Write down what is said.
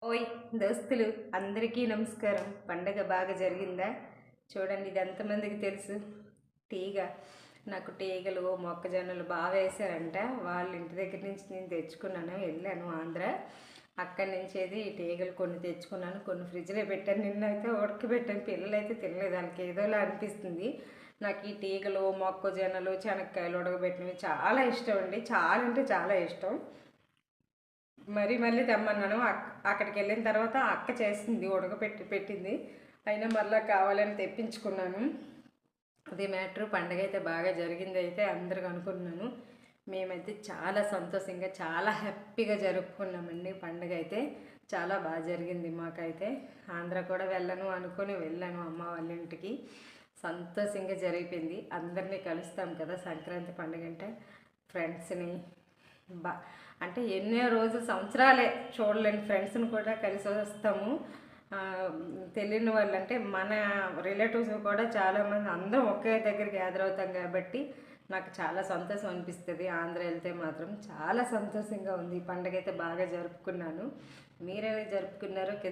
ఓయ్ దోస్తులు అందరికీ నమస్కారం. పండగ బాగా జరిగిందా? చూడండి, ఇది ఎంతమందికి తెలుసు? తీగ. నాకు తీగలు మొక్కజొన్నలు బాగా వేశారంట. వాళ్ళ ఇంటి దగ్గర నుంచి నేను తెచ్చుకున్నాను. వెళ్ళాను ఆంధ్ర. అక్కడి నుంచి ఈ తీగలు కొన్ని తెచ్చుకున్నాను, కొన్ని ఫ్రిడ్జ్లో పెట్టాను. నిన్నైతే ఉడకబెట్టాను. పిల్లలు అయితే తినలేదు, వాళ్ళకి ఏదోలా అనిపిస్తుంది. నాకు ఈ తీగలు మొక్కజొన్నలు శనక్కాయలు ఉడకబెట్టినవి చాలా ఇష్టం అండి. చాలా అంటే చాలా ఇష్టం. మళ్ళీ తెమ్మన్నాను. అక్కడికి వెళ్ళిన తర్వాత అక్క చేసింది, పెట్టింది. అయినా మళ్ళీ కావాలని తెప్పించుకున్నాను. అది మ్యాటర్. పండగ అయితే బాగా జరిగింది అయితే అందరికి అనుకున్నాను. మేమైతే చాలా సంతోషంగా చాలా హ్యాపీగా జరుపుకున్నామండి. పండుగ అయితే చాలా బాగా జరిగింది మాకైతే. ఆంధ్ర కూడా వెళ్ళను అనుకుని వెళ్ళాను అమ్మ వాళ్ళ ఇంటికి. సంతోషంగా జరిగిపోయింది. అందరినీ కలుస్తాం కదా సంక్రాంతి పండుగ అంటే. ఫ్రెండ్స్ని అంటే ఎన్నో రోజులు సంవత్సరాలే చూడలేని ఫ్రెండ్స్ని కూడా కలిసి వస్తాము. తెలియని వాళ్ళు అంటే మన రిలేటివ్స్ కూడా చాలామంది అందరం ఒకే దగ్గర గ్యాదర్ అవుతాం కాబట్టి నాకు చాలా సంతోషం అనిపిస్తుంది. ఆంధ్ర వెళ్తే మాత్రం చాలా సంతోషంగా ఉంది. ఈ పండుగ అయితే బాగా జరుపుకున్నాను. మీరేమి జరుపుకున్నారో